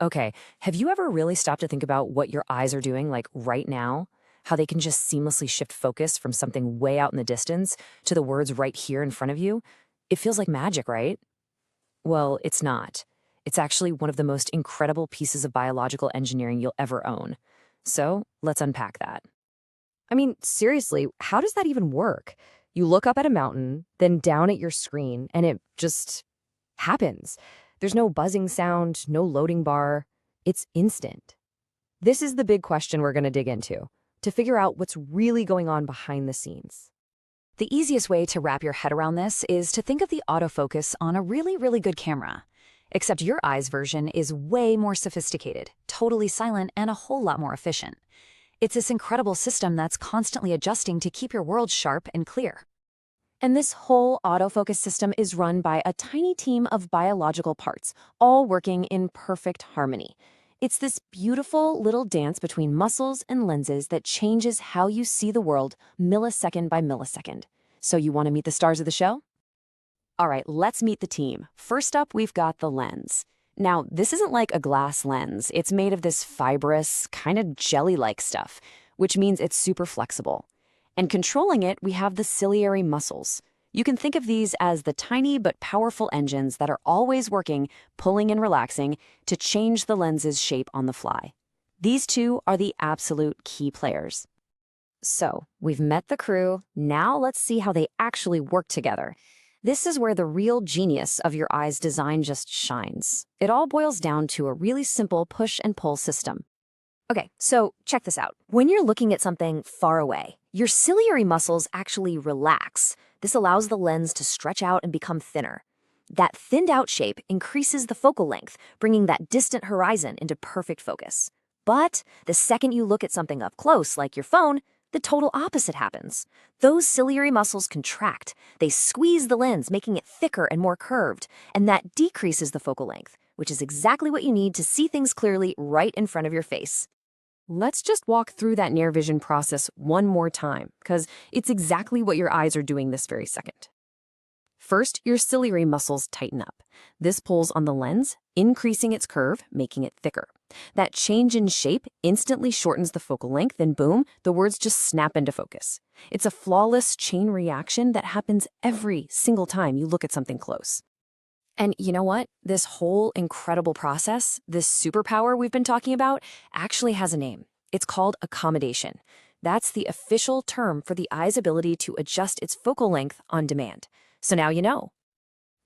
Okay, have you ever really stopped to think about what your eyes are doing, like right now? How they can just seamlessly shift focus from something way out in the distance to the words right here in front of you? It feels like magic, right? Well, it's not. It's actually one of the most incredible pieces of biological engineering you'll ever own. So let's unpack that. I mean, seriously, how does that even work? You look up at a mountain, then down at your screen, and it just happens. There's no buzzing sound, no loading bar. It's instant. This is the big question we're going to dig into to figure out what's really going on behind the scenes. The easiest way to wrap your head around this is to think of the autofocus on a really good camera. Except your eye's version is way more sophisticated, totally silent, and a whole lot more efficient. It's this incredible system that's constantly adjusting to keep your world sharp and clear. And this whole autofocus system is run by a tiny team of biological parts, all working in perfect harmony. It's this beautiful little dance between muscles and lenses that changes how you see the world millisecond by millisecond. So you want to meet the stars of the show? All right, let's meet the team. First up, we've got the lens. Now, this isn't like a glass lens. It's made of this fibrous, kind of jelly-like stuff, which means it's super flexible. And controlling it, we have the ciliary muscles. You can think of these as the tiny but powerful engines that are always working, pulling and relaxing, to change the lens's shape on the fly. These two are the absolute key players. So, we've met the crew. Now let's see how they actually work together. This is where the real genius of your eye's design just shines. It all boils down to a really simple push and pull system. Okay, so check this out. When you're looking at something far away, your ciliary muscles actually relax. This allows the lens to stretch out and become thinner. That thinned out shape increases the focal length, bringing that distant horizon into perfect focus. But the second you look at something up close, like your phone, the total opposite happens. Those ciliary muscles contract. They squeeze the lens, making it thicker and more curved, and that decreases the focal length, which is exactly what you need to see things clearly right in front of your face. Let's just walk through that near vision process one more time, because it's exactly what your eyes are doing this very second. First, your ciliary muscles tighten up. This pulls on the lens, increasing its curve, making it thicker. That change in shape instantly shortens the focal length, and boom, the words just snap into focus. It's a flawless chain reaction that happens every single time you look at something close. And you know what? This whole incredible process, this superpower we've been talking about, actually has a name. It's called accommodation. That's the official term for the eye's ability to adjust its focal length on demand. So now you know.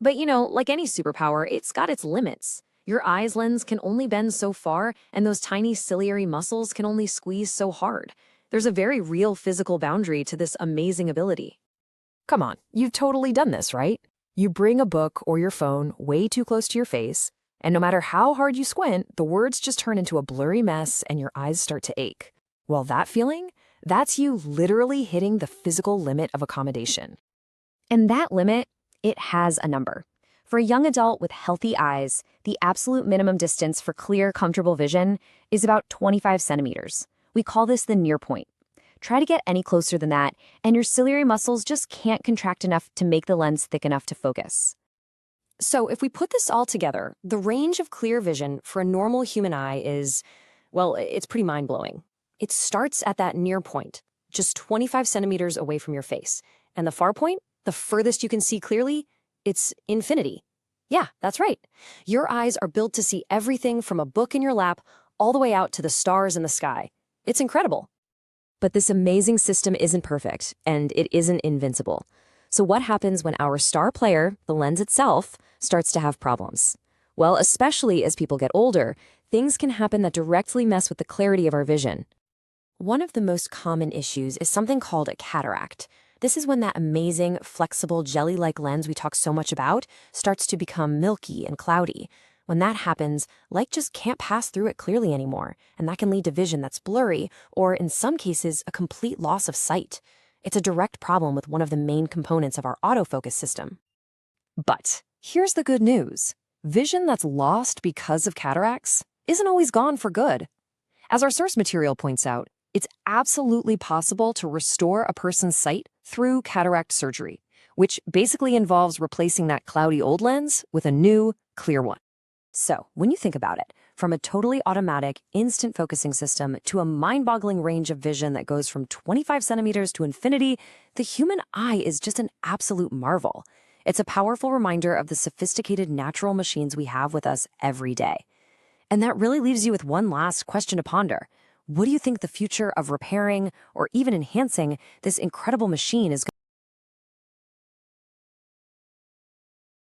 But like any superpower, it's got its limits. Your eye's lens can only bend so far, and those tiny ciliary muscles can only squeeze so hard. There's a very real physical boundary to this amazing ability. Come on, you've totally done this, right? You bring a book or your phone way too close to your face, and no matter how hard you squint, the words just turn into a blurry mess and your eyes start to ache. Well, that feeling? That's you literally hitting the physical limit of accommodation. And that limit, it has a number. For a young adult with healthy eyes, the absolute minimum distance for clear, comfortable vision is about 25 centimeters. We call this the near point. Try to get any closer than that, and your ciliary muscles just can't contract enough to make the lens thick enough to focus. So if we put this all together, the range of clear vision for a normal human eye is, well, it's pretty mind-blowing. It starts at that near point, just 25 centimeters away from your face. And the far point, the furthest you can see clearly, it's infinity. Yeah, that's right. Your eyes are built to see everything from a book in your lap all the way out to the stars in the sky. It's incredible. But this amazing system isn't perfect, and it isn't invincible. So what happens when our star player, the lens itself, starts to have problems? Well, especially as people get older, things can happen that directly mess with the clarity of our vision. One of the most common issues is something called a cataract. This is when that amazing, flexible, jelly-like lens we talk so much about starts to become milky and cloudy. When that happens, light just can't pass through it clearly anymore, and that can lead to vision that's blurry, or in some cases, a complete loss of sight. It's a direct problem with one of the main components of our autofocus system. But here's the good news. Vision that's lost because of cataracts isn't always gone for good. As our source material points out, it's absolutely possible to restore a person's sight through cataract surgery, which basically involves replacing that cloudy old lens with a new, clear one. So, when you think about it, From a totally automatic, instant focusing system to a mind-boggling range of vision that goes from 25 centimeters to infinity, the human eye is just an absolute marvel. It's a powerful reminder of the sophisticated natural machines we have with us every day. And that really leaves you with one last question to ponder. What do you think the future of repairing or even enhancing this incredible machine is going